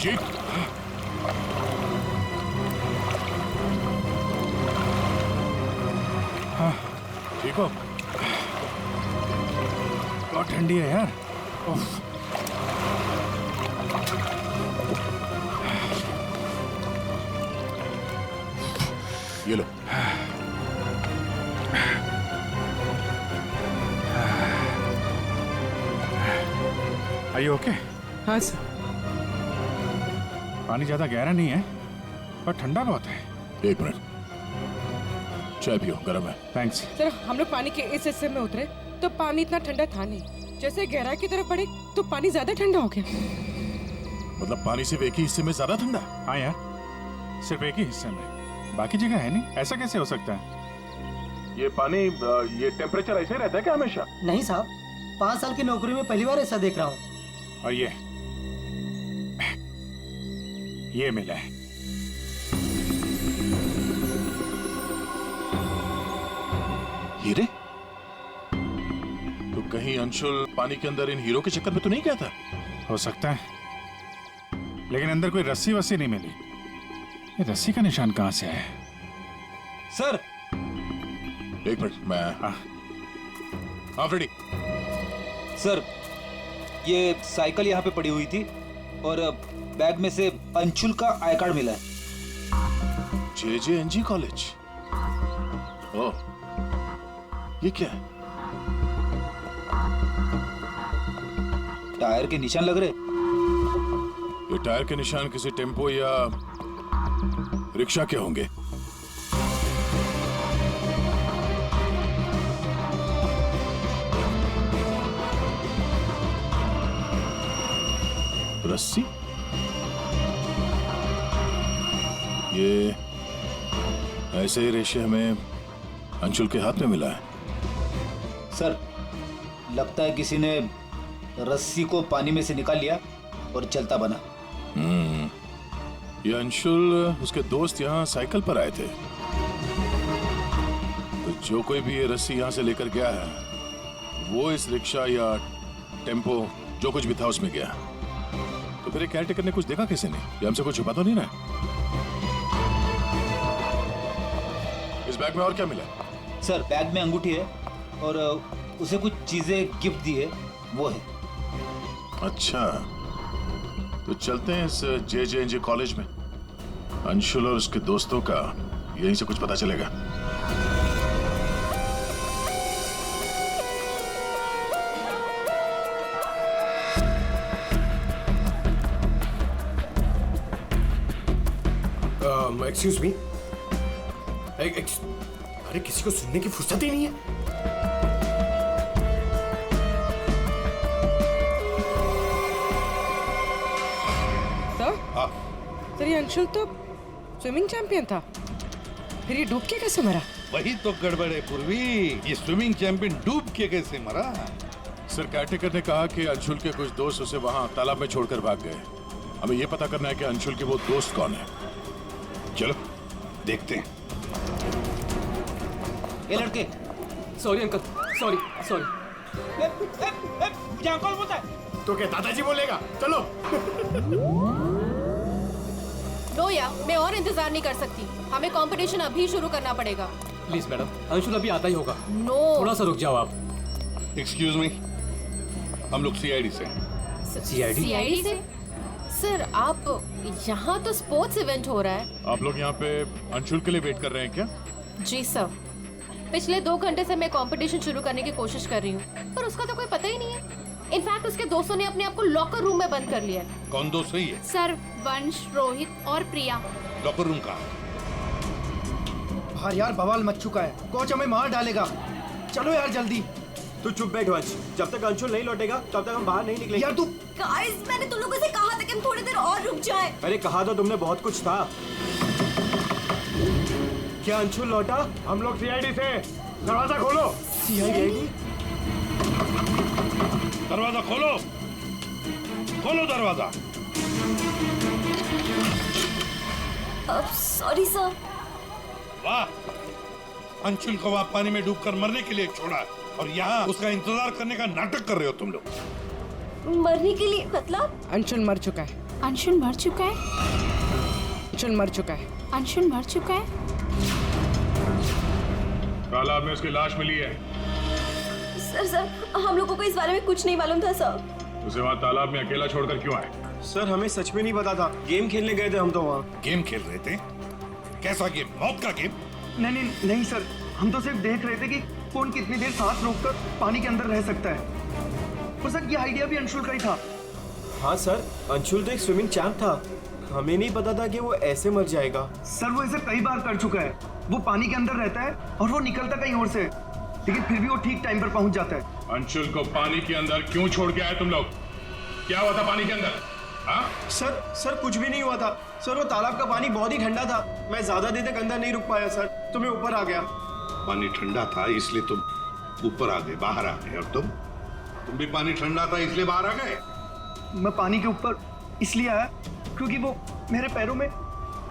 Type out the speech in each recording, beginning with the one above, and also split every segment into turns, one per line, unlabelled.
जी हाँ, ठीक हो? बहुत ठंडी है यार। उफ।
ये लो।
Are you okay?
हाँ सर।
पानी ज्यादा गहरा नहीं है पर ठंडा बहुत है।
एक मिनट, चाय पियो, गर्म है।
थैंक्स।
सर हम लोग पानी के इस हिस्से में उतरे तो पानी इतना ठंडा था नहीं, जैसे गहराई की तरफ बढ़े तो पानी ज्यादा ठंडा हो गया।
मतलब पानी सिर्फ एक ही हिस्से में ज्यादा ठंडा?
हाँ यार, सिर्फ एक ही हिस्से में, बाकी जगह है नहीं। ऐसा कैसे हो सकता है?
ये पानी ये टेम्परेचर ऐसे ही रहता है क्या हमेशा?
नहीं साहब, 5 साल की नौकरी में पहली बार ऐसा देख रहा हूँ।
और ये मिला है।
हीरे? तो कहीं अंशुल पानी के अंदर इन हीरो के चक्कर में तो नहीं गया था?
हो सकता है, लेकिन अंदर कोई रस्सी वस्सी नहीं मिली। ये रस्सी का निशान कहाँ से आया?
सर
एक मिनट, मैं हाँ फ्रेडी।
सर, ये साइकिल यहाँ पे पड़ी हुई थी और बैग में से अंशुल का आई कार्ड मिला है।
JJNG college. ओह, ये क्या है?
टायर के निशान लग रहे।
ये टायर के निशान किसी टेम्पो या रिक्शा के होंगे। रस्सी? ये ऐसे ही रेशे हमें अंशुल के हाथ में मिला है।
सर, लगता है किसी ने रस्सी को पानी में से निकाल लिया और चलता बना।
ये अंशुल उसके दोस्त यहाँ साइकिल पर आए थे, तो जो कोई भी ये रस्सी यहाँ से लेकर गया है वो इस रिक्शा या टेम्पो जो कुछ भी था उसमें गया। तो फिर केयरटेकर ने कुछ देखा किसी ने? ये हमसे कुछ छुपा तो नहीं रहा? इस बैग में और क्या मिला?
सर, बैग में अंगूठी है और उसे कुछ चीजें गिफ्ट दी है, वो है।
अच्छा, तो चलते हैं इस JJNG कॉलेज में। अंशुल और उसके दोस्तों का यहीं से कुछ पता चलेगा।
Excuse me. अरे किसी को सुनने की फुर्सत ही नहीं है।
सर ये अंशुल तो स्विमिंग चैंपियन था, फिर ये डूब के कैसे मरा?
वही तो गड़बड़ है पूर्वी, ये स्विमिंग चैंपियन डूब के कैसे मरा?
सर, केयरटेकर ने कहा कि अंशुल के कुछ दोस्त उसे वहां तालाब में छोड़कर भाग गए। हमें यह पता करना है कि अंशुल के वो दोस्त कौन है।
चलो देखते हैं।
ये लड़के।
Sorry uncle, sorry sorry.
क्या अंकल बोलता है?
तो क्या दादाजी बोलेगा? चलो।
रोया, मैं और इंतजार नहीं कर सकती, हमें कंपटीशन अभी शुरू करना पड़ेगा।
प्लीज मैडम, अंशुल अभी आता ही होगा।
नो,
थोड़ा सा रुक जाओ आप।
एक्सक्यूज मी, हम लोग CID से।
CID से? सर, आप यहाँ तो स्पोर्ट्स इवेंट हो रहा है।
आप लोग यहाँ पे अंशुल के लिए वेट कर रहे हैं क्या?
जी सर, पिछले 2 घंटे से मैं कंपटीशन शुरू करने की कोशिश कर रही हूँ, पर उसका तो कोई पता ही नहीं है। इनफैक्ट उसके दोस्तों ने अपने आप को लॉकर रूम में बंद कर लिया है।
कौन दोस्त सही है?
सर, वंश, रोहित और प्रिया।
लॉकर रूम का?
बाहर यार बवाल मच चुका है, कोच हमें मार डालेगा। चलो यार जल्दी।
तू चुप बैठ वंश, जब तक अंशुल नहीं लौटेगा तब तक हम बाहर नहीं निकलेंगे।
यार तू।
गाइस, मैंने तुम लोगों से कहा था कि हम थोड़ी देर और रुक जाएं।
अरे कहा तो तुमने बहुत कुछ था। क्या अंशुल लौटा? हम लोग CID से। दरवाजा खोलो।
CID?
दरवाजा खोलो, खोलो दरवाजा।
Sorry sir.
वाह, अंशुल को वहां पानी में डूबकर मरने के लिए छोड़ा और यहाँ उसका इंतजार करने का नाटक कर रहे हो तुम लोग।
मरने के लिए मतलब?
अंशुल मर चुका है,
अंशुल मर चुका है?
चल मर चुका है।
अंशुल मर चुका है?
तालाब में उसकी लाश मिली है।
सर हम लोगों को इस बारे में कुछ नहीं मालूम था सर।
उसे वहाँ तालाब में अकेला छोड़कर क्यों आए?
सर हमें सच में नहीं पता था, गेम खेलने गए थे हम तो वहाँ।
गेम खेल रहे थे? कैसा गेम? मौत का गेम?
नहीं सर, हम तो सिर्फ देख रहे थे कि कौन कितनी देर सांस रोककर पानी के अंदर रह सकता है। और सर ये आइडिया भी अंशुल का ही था। हाँ सर, अंशुल तो एक स्विमिंग चैंप था, हमें नहीं पता था कि वो ऐसे मर जाएगा। सर वो ऐसे कई बार कर चुका है, वो पानी के अंदर रहता है और वो निकलता कहीं और से, लेकिन फिर भी वो ठीक टाइम पर पहुंच जाता है।
अंशुल को पानी के अंदर क्यों छोड़ के आए तुम लोग? क्या हुआ था पानी के अंदर? हाँ?
सर कुछ भी नहीं हुआ था सर, वो तालाब का पानी बहुत ही ठंडा था, मैं ज्यादा देर तक अंदर नहीं रुक पाया सर, तो मैं ऊपर आ गया।
पानी ठंडा था इसलिए तुम ऊपर आ गए, बाहर आ गए। और तुम भी पानी ठंडा था इसलिए बाहर आ गए?
मैं पानी के ऊपर इसलिए आया क्योंकि वो मेरे पैरों में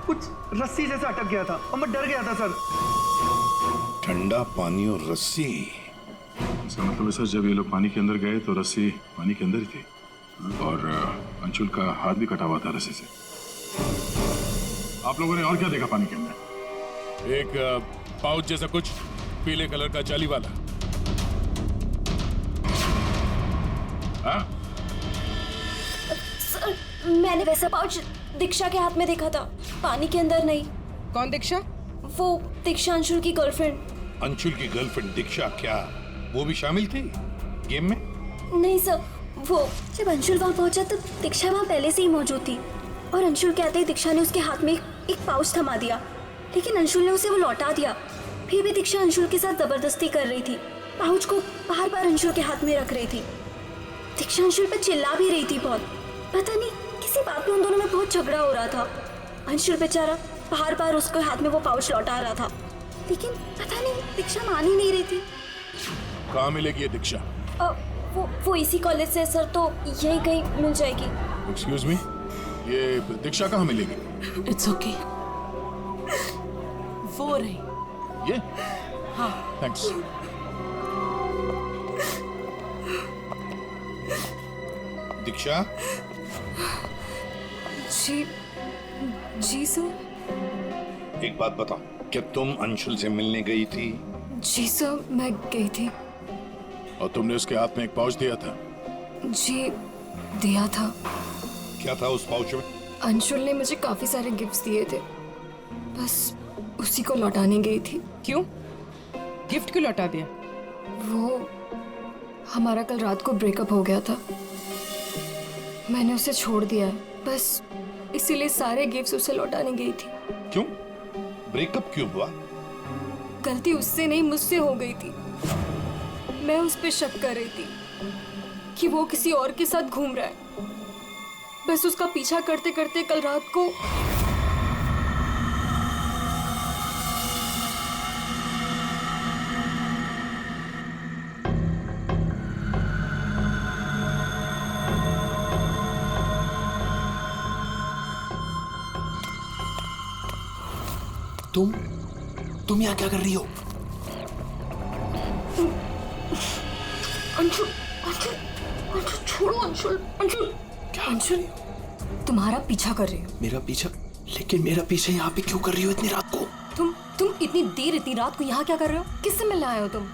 कुछ रस्सी जैसा अटक गया था और मैं डर गया था सर।
ठंडा पानी और रस्सी?
इसका मतलब है सर, जब ये लोग पानी के अंदर गए तो रस्सी पानी के अंदर ही थी और अंशुल का हाथ भी कटा हुआ था रस्सी से। आप लोगों ने और क्या देखा पानी के अंदर? एक पाउच जैसा कुछ पीले कलर का जाली वाला। हाँ?
सर मैंने वैसा पाउच दीक्षा के हाथ में देखा था, पानी के अंदर नहीं।
कौन दीक्षा?
वो दीक्षा अंशुल की गर्लफ्रेंड।
अंशुल की गर्लफ्रेंड दीक्षा, क्या वो भी शामिल थी गेम में?
नहीं सर, वो जब अंशुल वहाँ पहुंचा तो दीक्षा वहाँ पहले से ही मौजूद थी और अंशुल के आते ही दीक्षा ने उसके हाथ में एक पाउच थमा दिया, लेकिन अंशुल ने उसे वो लौटा दिया। फिर भी दीक्षा अंशुल के साथ जबरदस्ती कर रही थी, पाउच को बार बार अंशुल के हाथ में रख रही थी। दीक्षा अंशुल पर चिल्ला भी रही थी बहुत, पता नहीं किसी बात में उन दोनों में बहुत झगड़ा हो रहा था। अंशुल बेचारा बार बार उसके हाथ में वो पाउच लौटा रहा था, लेकिन पता नहीं दीक्षा मान ही नहीं रही थी।
कहाँ मिलेगी ये दीक्षा?
वो इसी कॉलेज से सर, तो यहीं कहीं मिल जाएगी।
एक्सक्यूज मी, ये दीक्षा कहाँ मिलेगी?
इट्स ओके, वो रही।
ये? हाँ। थैंक्स।
दीक्षा?
जी सर।
एक बात बताओ, क्या तुम अंशुल से मिलने गई थी?
जी सर, मैं गई थी।
और तुमने उसके हाथ में एक पाउच दिया था?
जी दिया था।
क्या था उस पाउच में?
अंशुल ने मुझे काफी सारे गिफ्ट्स दिए थे, बस उसी को लौटाने गई थी।
क्यों? गिफ्ट क्यों लौटा दिया?
वो हमारा कल रात को ब्रेकअप हो गया था, मैंने उसे छोड़ दिया है, बस इसीलिए सारे गिफ्ट्स उसे लौटाने गई थी।
क्यों? ब्रेकअप क्यों हुआ?
गलती उससे नहीं मुझसे हो गई थी। मैं उस पे शक कर रही थी कि वो किसी और के साथ घूम रहा है, बस उसका पीछा करते करते कल रात को
तुम यहाँ क्या कर रही हो?
अंशुल, अंशुल, अंशुल छोड़ो अंशुल, अंशुल।
क्या?
अंशुल तुम्हारा पीछा कर रही हो।
मेरा पीछा? लेकिन मेरा पीछा यहाँ पे क्यों कर रही हो इतनी रात को?
तुम इतनी देर इतनी रात को यहाँ क्या कर रहे हो? किससे मिलने आए हो तुम?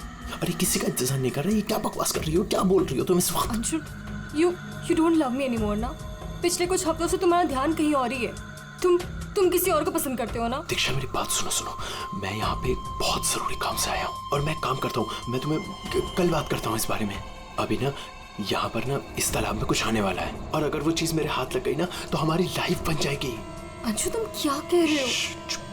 अरे किसी का इंतजार नहीं कर रही, क्या बकवास कर रही हो, क्या बोल रही हो तुम इस वक्त?
Anshul, you don't love me anymore ना? पिछले कुछ हफ्तों से तुम्हारा ध्यान कहीं और ही है। तुम किसी और को पसंद करते हो ना?
दीक्षा मेरी बात सुनो, मैं यहाँ पे बहुत जरूरी काम से आया हूँ और मैं काम करता हूँ, मैं तुम्हें कल बात करता हूँ इस बारे में। अभी ना यहाँ पर ना इस तालाब में कुछ आने वाला है और अगर वो चीज मेरे हाथ लग गई ना तो हमारी लाइफ बन जाएगी।
अंशु तुम क्या कह रहे हो?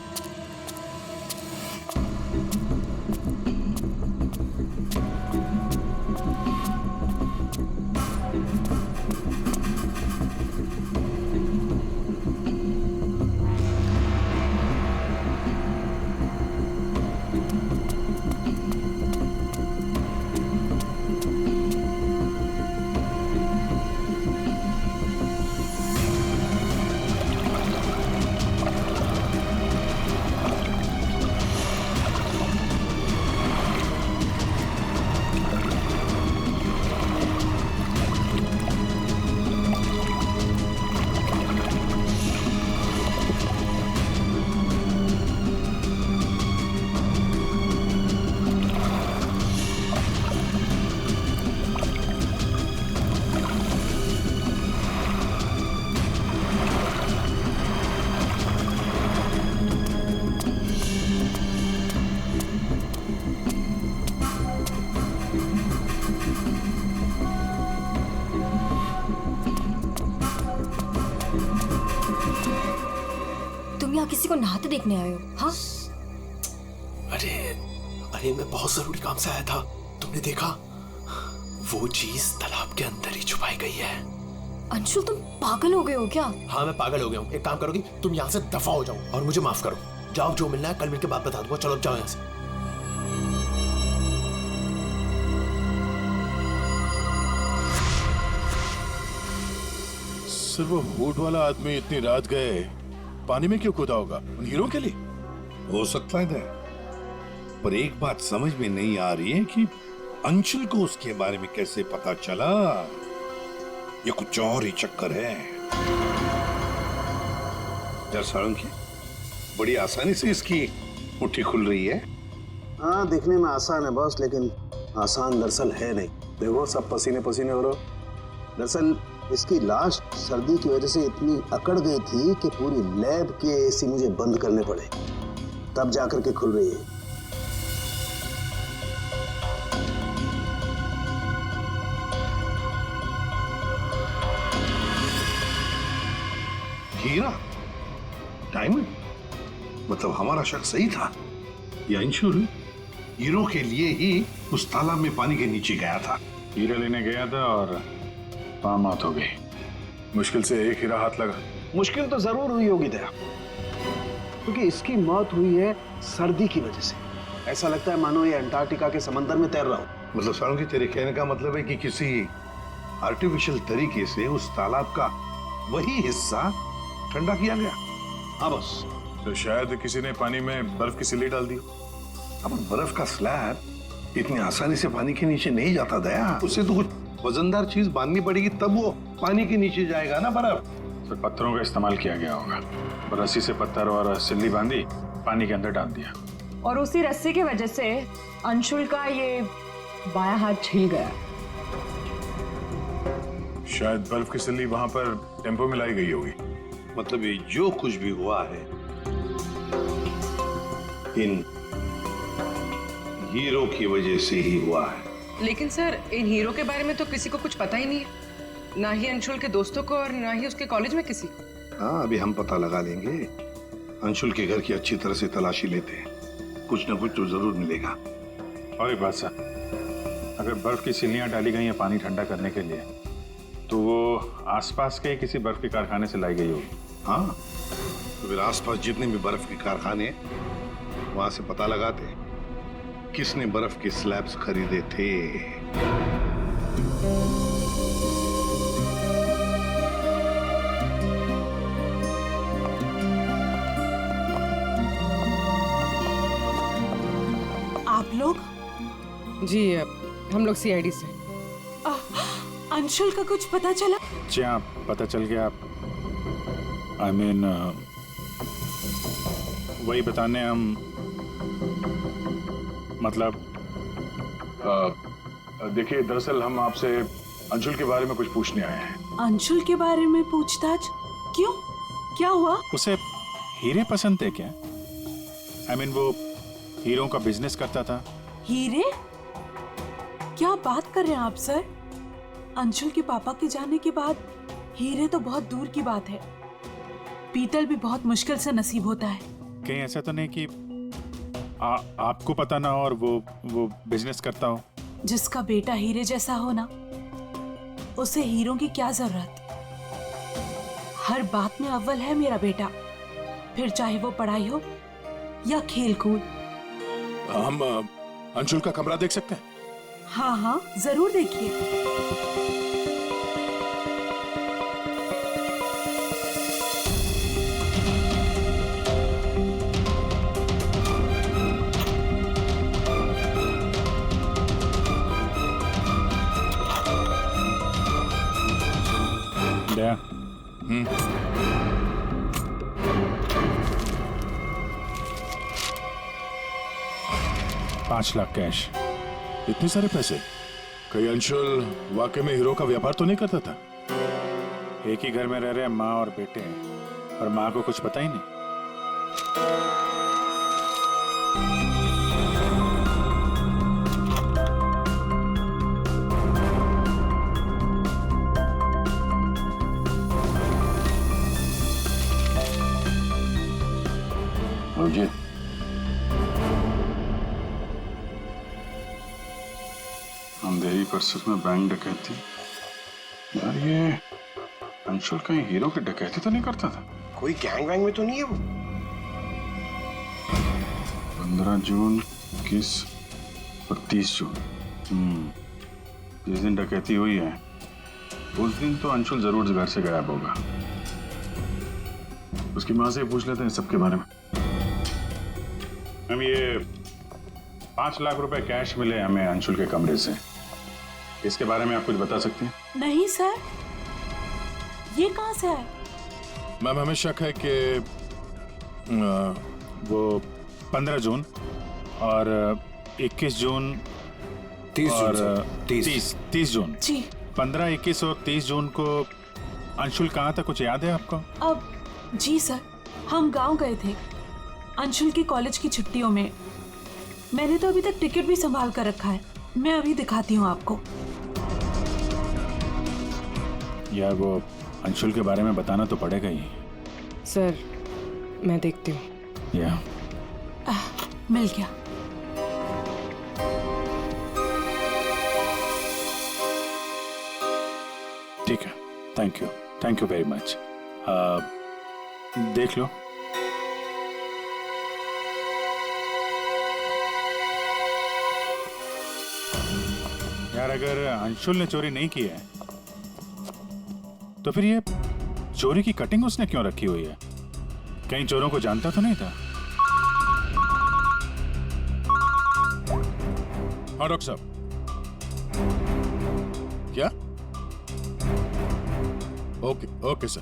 तुम यहाँ किसी को नहाते देखने आए हो? हाँ,
अरे अरे मैं बहुत जरूरी काम से आया था। तुमने देखा? वो चीज तालाब के अंदर ही छुपाई गई है।
अंशुल तुम पागल हो गए हो क्या?
हाँ मैं पागल हो गया हूँ। एक काम करोगी, तुम यहाँ से दफा हो जाओ और मुझे माफ करो। जाओ, जो मिलना है कल मिलके बात बता दूंगा। चलो अब जाओ यहाँ से।
सर वो हुड वाला आदमी इतनी रात गए पानी में क्यों कूदा होगा? उन हीरो के लिए
हो सकता है दया, पर एक बात समझ में नहीं आ रही है कि अंशुल को उसके बारे में कैसे पता चला। ये कुछ और ही चक्कर है। सारंगी, बड़ी आसानी से इसकी मुट्ठी खुल रही है।
हाँ दिखने में आसान है बॉस, लेकिन आसान दरअसल है नहीं। देखो सब पसीने पसीने हो रहे। दरअसल इसकी लाश सर्दी की वजह से इतनी अकड़ गई थी कि पूरी लैब के एसी मुझे बंद करने पड़े, तब जाकर के खुल रही है।
हीरा, डायमंड, मतलब हमारा शक सही था। ये अंशुल हीरो के लिए ही उस तालाब में पानी के नीचे गया था।
हीरा लेने गया था और वहां मौत हो गई।
मुश्किल से एक हीरा हाथ लगा।
मुश्किल तो जरूर हुई होगी दया, क्योंकि इसकी मौत हुई है सर्दी की वजह से। ऐसा लगता है मानो ये अंटार्कटिका के समंदर में तैर रहा हो।
मतलब सारंगी, तेरे कहने का मतलब है कि किसी आर्टिफिशियल तरीके से उस तालाब का वही हिस्सा ठंडा किया गया।
हाँ बस,
तो शायद किसी ने पानी में बर्फ की सिल्ली डाल दी।
अब बर्फ का स्लैब इतनी आसानी से पानी के नीचे नहीं जाता दया। उससे तो कुछ वजनदार चीज बांधनी पड़ेगी, तब वो पानी के नीचे जाएगा ना बर्फ।
तो पत्थरों का इस्तेमाल किया गया होगा। रस्सी से पत्थर और सिल्ली बांधी, पानी के अंदर डाल दिया।
और उसी रस्सी की वजह से अंशुल का ये बायां हाथ छिल गया।
शायद बर्फ की सिल्ली वहां पर टेम्पो में लाई गई होगी।
मतलब ये जो कुछ भी हुआ है इन हीरो की वजह से ही हुआ है।
लेकिन सर इन हीरो के बारे में तो किसी को कुछ पता ही नहीं है, ना ही अंशुल के दोस्तों को और ना ही उसके कॉलेज में किसी को।
हाँ अभी हम पता लगा लेंगे। अंशुल के घर की अच्छी तरह से तलाशी लेते हैं, कुछ ना कुछ तो जरूर मिलेगा।
और एक बात सर, अगर बर्फ की सिल्लियां डाली गई हैं पानी ठंडा करने के लिए, तो वो आसपास के किसी बर्फ के कारखाने से लाई गई होगी।
हाँ तो फिर आसपास जितने भी बर्फ के कारखाने हैं वहां से पता लगाते हैं किसने बर्फ के स्लैब्स खरीदे थे।
आप लोग? जी हम लोग सीआईडी से। अंशुल का कुछ पता चला?
जी हाँ, पता चल गया। आई मीन वही बताने हम, मतलब
देखिए दरअसल हम आपसे अंशुल के बारे में कुछ पूछने आए हैं।
अंशुल के बारे में पूछताछ? क्यों, क्या हुआ?
उसे हीरे पसंद थे क्या? आई मीन वो हीरों का बिजनेस करता था।
हीरे? क्या बात कर रहे हैं आप सर? अंशुल के पापा के जाने के बाद हीरे तो बहुत दूर की बात है, पीतल भी बहुत मुश्किल से नसीब होता है।
कहीं ऐसा तो नहीं कि आपको पता ना हो और वो बिजनेस करता हो?
जिसका बेटा हीरे जैसा हो ना, उसे हीरों की क्या जरूरत। हर बात में अव्वल है मेरा बेटा, फिर चाहे वो पढ़ाई हो या खेल कूद।
हम अंशुल का कमरा देख सकते हैं?
हाँ हाँ जरूर देखिए।
दया, 5 लाख कैश।
इतने सारे पैसे? कहीं अंशुल वाकई में हीरो का व्यापार तो नहीं करता था?
एक ही घर में रह रहे माँ और बेटे हैं, और माँ को कुछ पता ही नहीं।
मुझे।
अंधेरी परिसर में बैंक डकैती। यार ये अंशुल कहीं हीरो की डकैती तो नहीं करता था?
कोई गैंग वैंग में तो नहीं है वो?
15 जून 21 और 30 जून। जिस दिन डकैती हुई है उस दिन तो अंशुल जरूर घर से गायब होगा। उसकी माँ से पूछ लेते हैं सबके बारे में। हम ये 5 लाख रुपए कैश मिले हमें अंशुल के कमरे से, इसके बारे में आप कुछ बता सकती हैं?
नहीं सर, ये कहाँ से आए?
मैम हमें शक है कि
वो 15 जून और 21 जून
30
और
जून
30 जून
जी।
15, 21 और 30 जून को अंशुल कहाँ था, कुछ याद है आपको?
अब जी सर, हम गांव गए थे अंशुल की कॉलेज की छुट्टियों में। मैंने तो अभी तक टिकट भी संभाल कर रखा है, मैं अभी दिखाती हूँ आपको।
यार वो अंशुल के बारे में बताना तो पड़ेगा ही।
सर मैं देखती हूँ।
या
मिल गया।
ठीक है, थैंक यू वेरी मच। देख लो। यार अगर अंशुल ने चोरी नहीं की है तो फिर ये चोरी की कटिंग उसने क्यों रखी हुई है? कहीं चोरों को जानता तो नहीं था?
हाँ डॉक्टर साहब। क्या? Okay sir.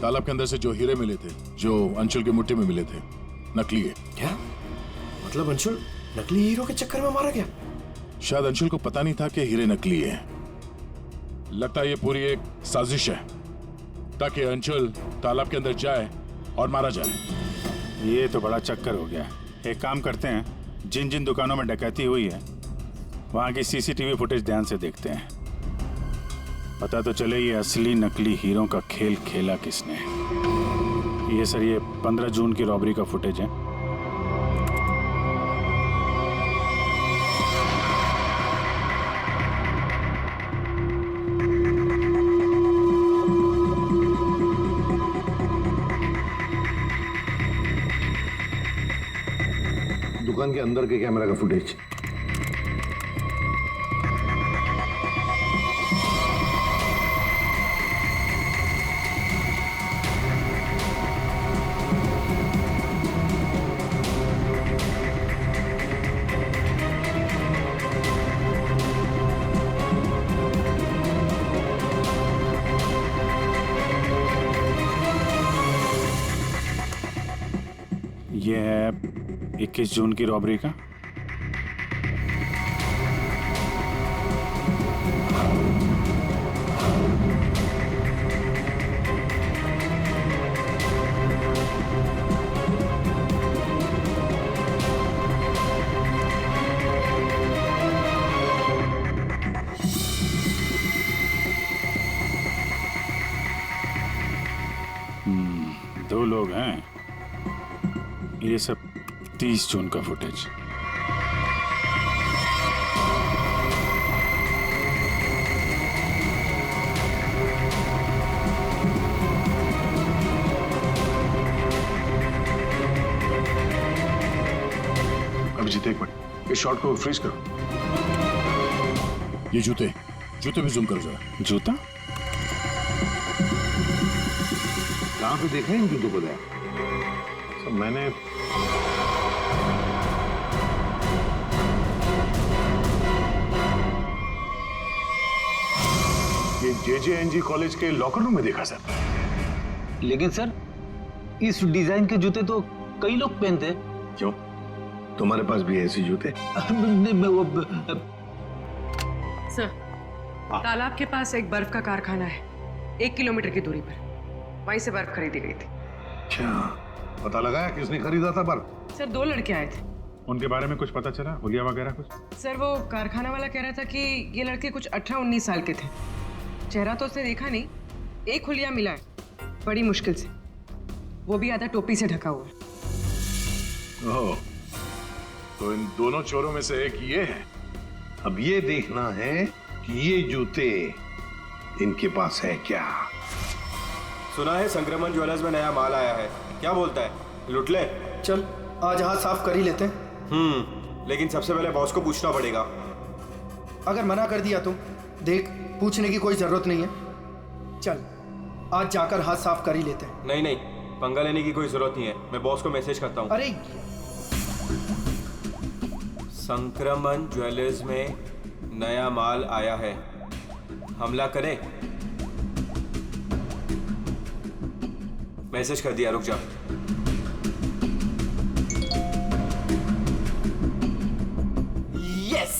तालाब के अंदर से जो हीरे मिले थे, जो अंशुल की मुट्ठी में मिले थे, नकली है।
क्या मतलब? अंशुल नकली हीरो के चक्कर में मारा गया?
शायद अंशुल को पता नहीं था कि हीरे नकली है। लगता है ये पूरी एक साजिश है ताकि अंशुल तालाब के अंदर जाए और मारा जाए।
ये तो बड़ा चक्कर हो गया। एक काम करते हैं, जिन जिन दुकानों में डकैती हुई है वहां की सीसीटीवी फुटेज ध्यान से देखते हैं। पता तो चले ये असली नकली हीरो का खेल खेला किसने। ये सर, ये 15 जून की रॉबरी का फुटेज है।
दुकान के अंदर के कैमरा का फुटेज।
ये है 21 जून की रॉबरी का। दो लोग हैं। ये सब 30 जून का फुटेज।
अभिजीत एक मिनट, इस शॉट को फ्रीज करो।
ये जूते भी जूम करो जरा।
जूता
कहाँ पे देख रहे हैं इन जूतों को?
सब मैंने ये JJNG कॉलेज के लॉकर रूम में देखा सर।
लेकिन सर इस डिजाइन के जूते तो कई लोग पहनते हैं।
क्यों, तुम्हारे पास भी ऐसे जूते?
सर, तालाब के पास एक बर्फ का कारखाना है, 1 किलोमीटर की दूरी पर। वहीं से बर्फ खरीदी गई थी।
अच्छा, पता लगाया किसने खरीदा था बर्फ?
सर 2 लड़के आए थे।
उनके बारे में कुछ पता चला? हुलिया वगैरह कुछ?
सर वो कारखाना वाला कह रहा था कि ये लड़के कुछ 18-19 साल के थे। चेहरा तो उसने देखा नहीं, एक हुलिया मिला है बड़ी मुश्किल से, वो भी आधा टोपी से ढका हुआ है।
ओह, तो इन दोनों चोरों में से एक ये है।
अब ये देखना है कि ये जूते इनके पास है क्या।
सुना है संक्रमण ज्वेलर्स में नया माल आया है, क्या बोलता है, लुट ले?
चल आज हाथ साफ कर ही लेते हैं।
लेकिन सबसे पहले बॉस को पूछना पड़ेगा।
अगर मना कर दिया तो देख, पूछने की कोई जरूरत नहीं है। चल आज जाकर हाथ साफ कर ही लेते हैं।
नहीं नहीं, पंगा लेने की कोई जरूरत नहीं है, मैं बॉस को मैसेज करता हूँ।
अरे
संक्रमण ज्वेलर्स में नया माल आया है, हमला करें? मैसेज कर दिया, रुक जा।
यस,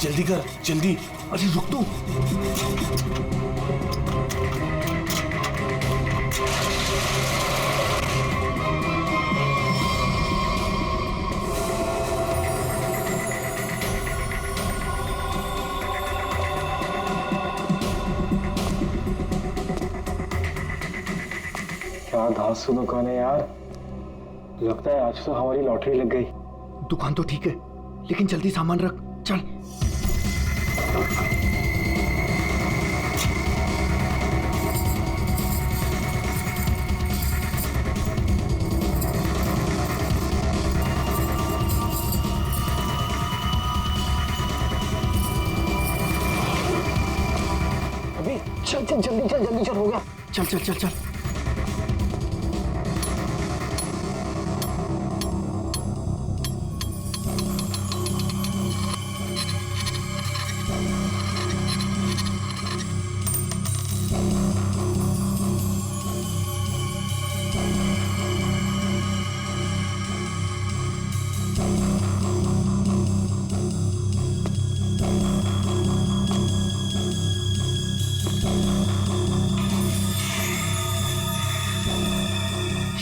जल्दी कर, जल्दी। अरे रुक तो।
क्या धांसू दुकान है यार, लगता है आज तो हमारी लॉटरी लग गई।
दुकान तो ठीक है, लेकिन जल्दी सामान रख, चल।
अभी चल चल, जल्दी चल, जल्दी चल, हो गया।
चल चल चल चल।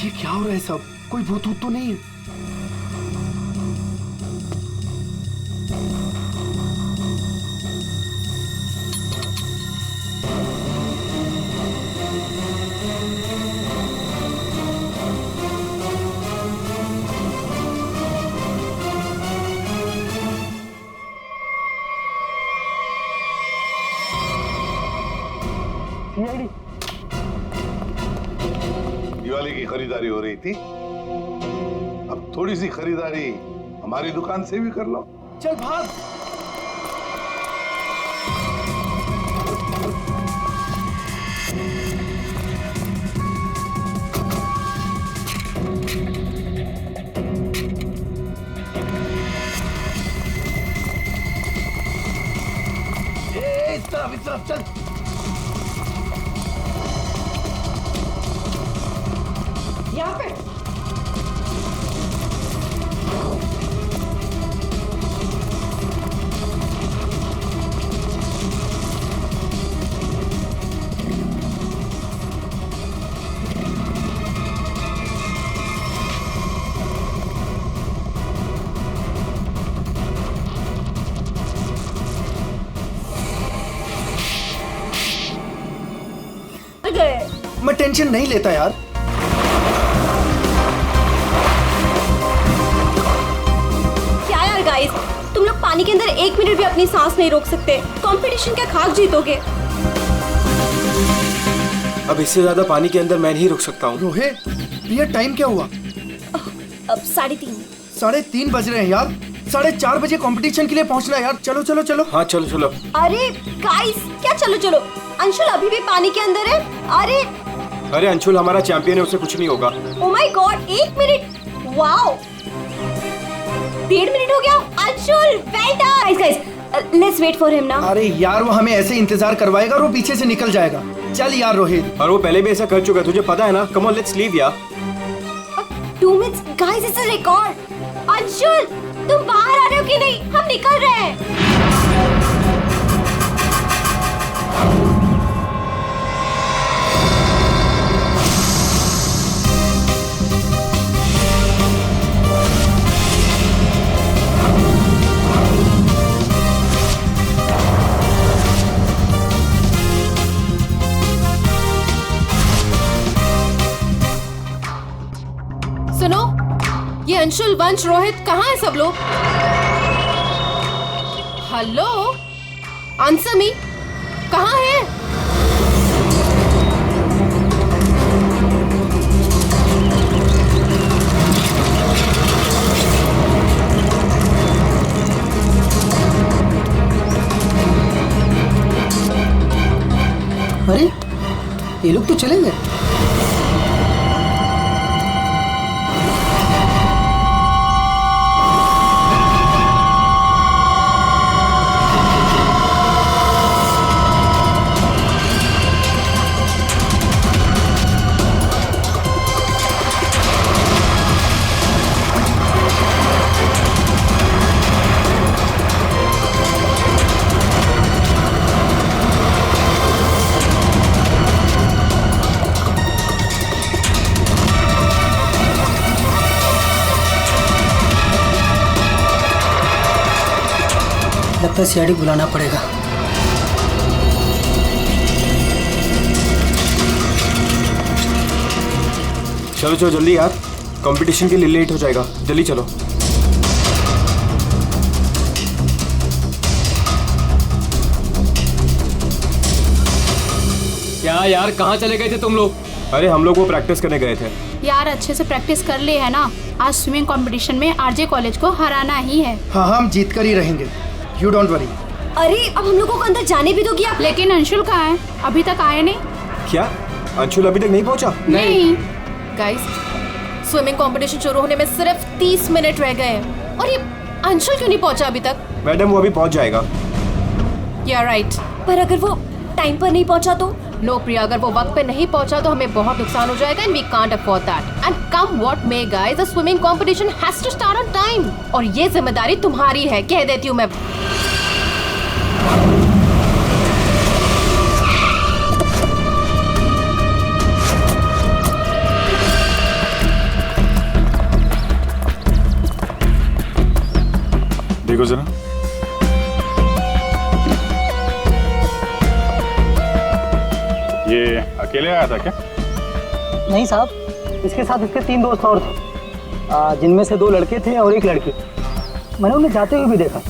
ये क्या हो रहा है सब? कोई भूत भूत तो नहीं है?
दिवाली की खरीदारी हो रही थी, अब थोड़ी सी खरीदारी हमारी दुकान से भी कर लो।
चल भाग।
इस तरफ चल।
यहाँ पे
मैं टेंशन नहीं लेता यार।
क्या यार गाइस, तुम लोग पानी के अंदर 1 मिनट भी अपनी सांस नहीं रोक सकते। कंपटीशन क्या खाक जीतोगे?
अब इससे ज्यादा पानी के अंदर मैं नहीं रुक सकता हूँ।
रोहे, ये टाइम क्या हुआ?
अब 3:30।
3:30 बज रहे हैं यार। 4:30 बजे कंपटीशन के लिए पहुंचना है यार। चलो चलो चलो।
हाँ चलो चलो।
अरे गाइस, क्या चलो चलो? अंशुल अभी भी पानी के अंदर है। अरे
अरे अंशुल हमारा चैंपियन है, उसे कुछ नहीं होगा।
Oh my God, 1 minute, wow, 1.5 minute हो गया। Anshul, well done. Guys, let's wait for him now.
अरे यार वो हमें ऐसे इंतजार करवाएगा और वो पीछे से निकल जाएगा। चल यार रोहित।
और वो पहले भी ऐसा कर चुका है, तुझे पता है ना। कम ऑन, लेट्स लीव यार।
2 minutes guys, it's a record. Anshul, तुम बाहर आ रहे हो कि नहीं? हम निकल रहे हैं।
सुनो, ये अंशुल, वंश, रोहित कहाँ है सब लोग? हेलो, आंसर मी, कहाँ है?
अरे ये लोग तो चले गए। लगता है सीआईडी बुलाना पड़ेगा।
चलो चलो जल्दी यार, कंपटीशन के लिए लेट हो जाएगा। जल्दी चलो।
क्या यार, कहाँ चले गए थे तुम लोग?
अरे हम लोग वो प्रैक्टिस करने गए थे।
यार अच्छे से प्रैक्टिस कर ली है ना, आज स्विमिंग कंपटीशन में आरजे कॉलेज को हराना ही है।
हाँ हम जीत कर ही रहेंगे, यू डोंट वरी।
अरे अब हम लोगों को अंदर जाने भी दोगी आप?
लेकिन अंशुल कहाँ है? अभी तक आए नहीं।
क्या अंशुल अभी तक नहीं पहुंचा?
नहीं।
गाइस, स्विमिंग कंपटीशन शुरू होने में सिर्फ 30 मिनट रह गए हैं और ये अंशुल क्यों नहीं पहुंचा अभी तक?
मैडम वो अभी पहुंच जाएगा।
या राइट।
पर अगर वो टाइम पर नहीं पहुंचा तो?
नो प्रिया, अगर वो वक्त पे नहीं पहुंचा तो हमें बहुत नुकसान हो जाएगा and we can't afford that. And come what may guys, the swimming competition has to start on time और ये जिम्मेदारी तुम्हारी है, कह देती हूँ मैं।
देखो जरा, ये अकेले आया था क्या?
नहीं साहब, इसके साथ इसके 3 दोस्त और थे, जिनमें से 2 लड़के थे और 1 लड़की। मैंने उन्हें जाते हुए भी देखा,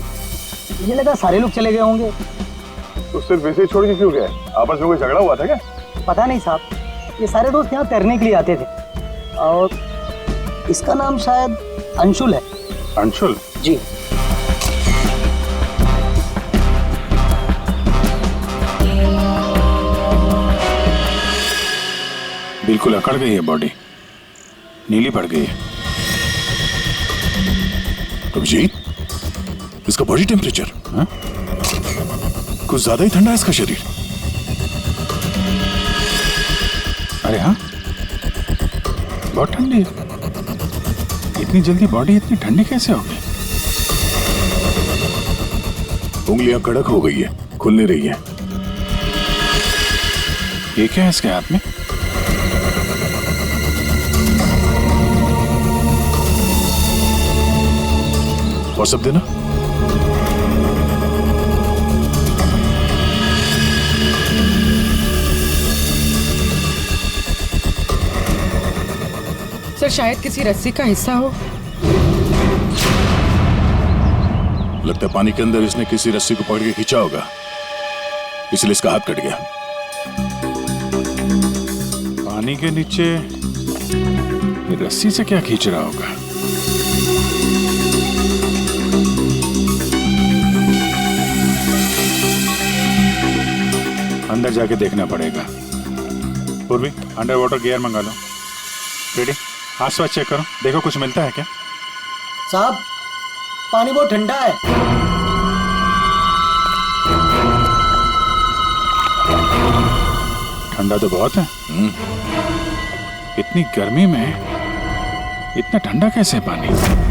मुझे लगा सारे लोग चले गए होंगे।
तो सिर्फ वैसे ही छोड़ के क्यों गए? आपस में कोई झगड़ा हुआ था क्या?
पता नहीं साहब, ये सारे दोस्त यहाँ तैरने के लिए आते थे और इसका नाम शायद अंशुल है।
अंशुल?
जी।
बिल्कुल अकड़ गई है बॉडी, नीली पड़ गई है।
अभिजीत, इसका बॉडी टेम्परेचर कुछ ज्यादा ही ठंडा है इसका शरीर।
अरे हाँ, बहुत ठंडी है। इतनी जल्दी बॉडी इतनी ठंडी कैसे हो गई?
उंगलियां कड़क हो गई है, खुल नहीं रही है।
ये क्या है इसके हाथ में?
व्हाट्सएप देना।
सर शायद किसी रस्सी का हिस्सा हो।
लगता है पानी के अंदर इसने किसी रस्सी को पकड़ के खींचा होगा, इसलिए इसका हाथ कट गया।
पानी के नीचे ये रस्सी से क्या खींच रहा होगा? अंदर जाके देखना पड़ेगा। पूर्वी अंडर वाटर गियर मंगा लो। रेडी, आसपास चेक करो, देखो कुछ मिलता है क्या।
साहब पानी बहुत ठंडा है।
ठंडा तो बहुत है। इतनी गर्मी में इतना ठंडा कैसे है पानी?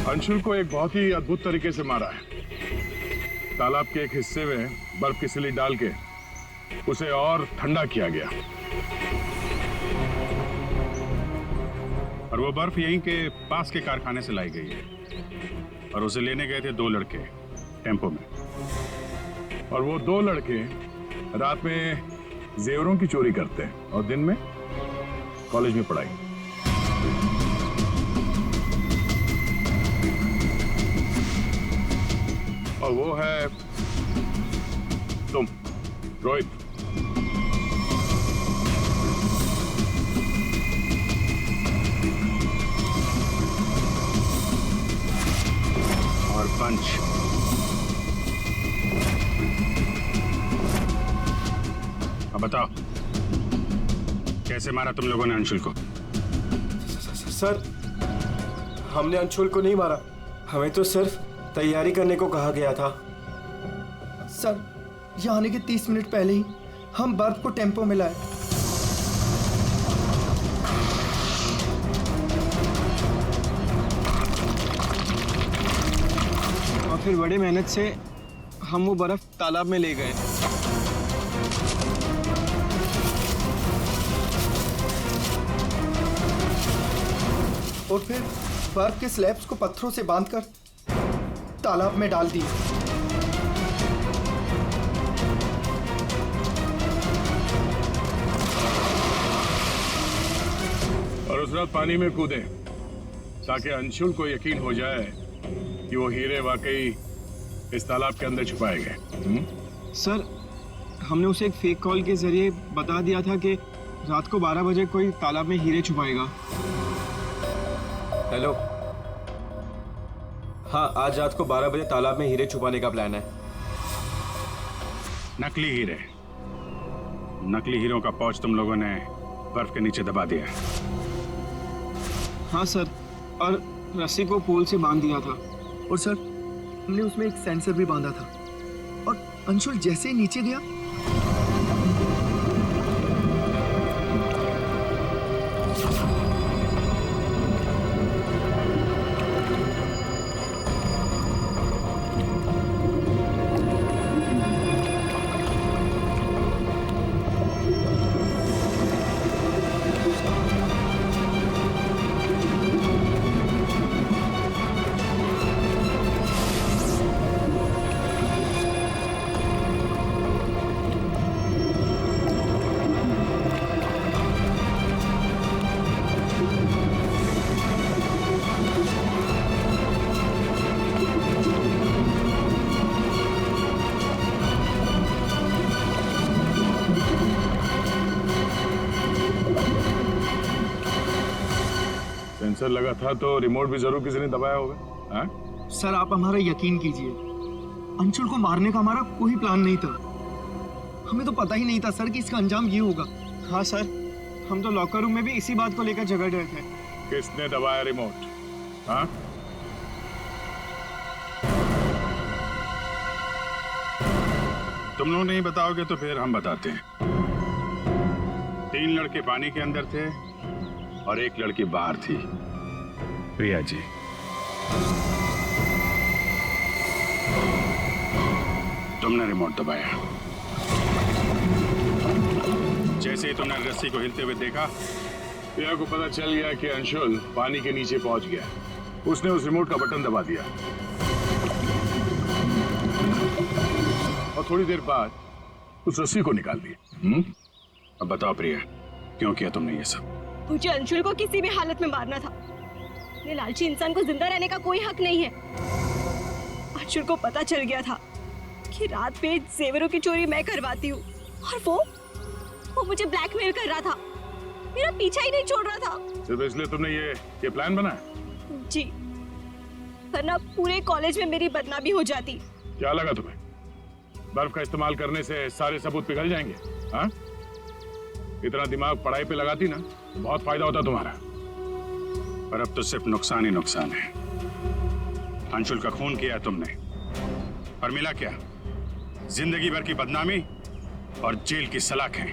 अंशुल को एक बहुत ही अद्भुत तरीके से मारा है। तालाब के एक हिस्से में बर्फ की सिल्ली डाल के उसे और ठंडा किया गया और वो बर्फ यहीं के पास के कारखाने से लाई गई है और उसे लेने गए थे दो लड़के टेम्पो में। और वो दो लड़के रात में जेवरों की चोरी करते हैं और दिन में कॉलेज में पढ़ाई। और वो है तुम रोहित।
और पंच अब बताओ कैसे मारा तुम लोगों ने अंशुल को?
सर हमने अंशुल को नहीं मारा, हमें तो सिर्फ तैयारी करने को कहा गया था। सर यहाँ आने के 30 मिनट पहले ही हम बर्फ को टेम्पो में लाए। और फिर बड़ी मेहनत से हम वो बर्फ तालाब में ले गए। और फिर बर्फ के स्लैब्स को पत्थरों से बांधकर तालाब में डाल दिए।
और उस रात पानी में कूदे ताकि अंशुल को यकीन हो जाए कि वो हीरे वाकई इस तालाब के अंदर छुपाए गए।
सर, हमने उसे एक फेक कॉल के जरिए बता दिया था कि रात को 12 बजे कोई तालाब में हीरे छुपाएगा।
हेलो, हाँ, आज रात को 12 बजे तालाब में हीरे छुपाने का प्लान है।
नकली हीरे, नकली हीरों का पौच तुम लोगों ने बर्फ के नीचे दबा दिया।
हाँ सर, और रस्सी को पोल से बांध दिया था। और सर, हमने उसमें एक सेंसर भी बांधा था। और अंशुल जैसे ही नीचे गया,
सेंसर लगा था तो रिमोट भी जरूर किसी ने दबाया होगा। हाँ?
सर आप हमारा यकीन कीजिए, अंशुल को मारने का हमारा कोई प्लान नहीं था। हमें तो पता ही नहीं था सर कि इसका अंजाम ये होगा। हाँ सर, हम तो लॉकर रूम में भी इसी बात को लेकर झगड़ रहे थे।
किसने दबाया रिमोट? हाँ?
तुम लोग नहीं बताओगे तो फिर हम बताते हैं। 3 लड़के पानी के अंदर थे और 1 लड़की बाहर थी, प्रिया जी। तुमने रिमोट दबाया। जैसे ही तुमने रस्सी को हिलते हुए देखा,
प्रिया को पता चल गया कि अंशुल पानी के नीचे पहुंच गया। उसने उस रिमोट का बटन दबा दिया और थोड़ी देर बाद उस रस्सी को निकाल दिया।
अब बताओ प्रिया, क्यों किया तुमने ये सब?
मुझे अंशुल को किसी भी हालत में मारना था। ये लालची इंसान को जिंदा रहने का कोई हक नहीं है। अंशुल को पता चल गया था कि रात पे जेवरों की चोरी मैं करवाती हूँ और वो मुझे ब्लैकमेल कर रहा था, मेरा पीछा ही नहीं छोड़ रहा था।
सिर्फ इसलिए तुमने ये प्लान बनाया?
जी, वरना पूरे कॉलेज में मेरी बदनामी हो जाती।
क्या लगा तुम्हें बर्फ का इस्तेमाल करने से सारे सबूत पिघल जाएंगे? हाँ? इतना दिमाग पढ़ाई पे लगाती ना तो बहुत फायदा होता तुम्हारा।
पर अब तो सिर्फ नुकसान ही नुकसान है। अंशुल का खून किया तुमने, पर मिला क्या? जिंदगी भर की बदनामी और जेल की सलाखें।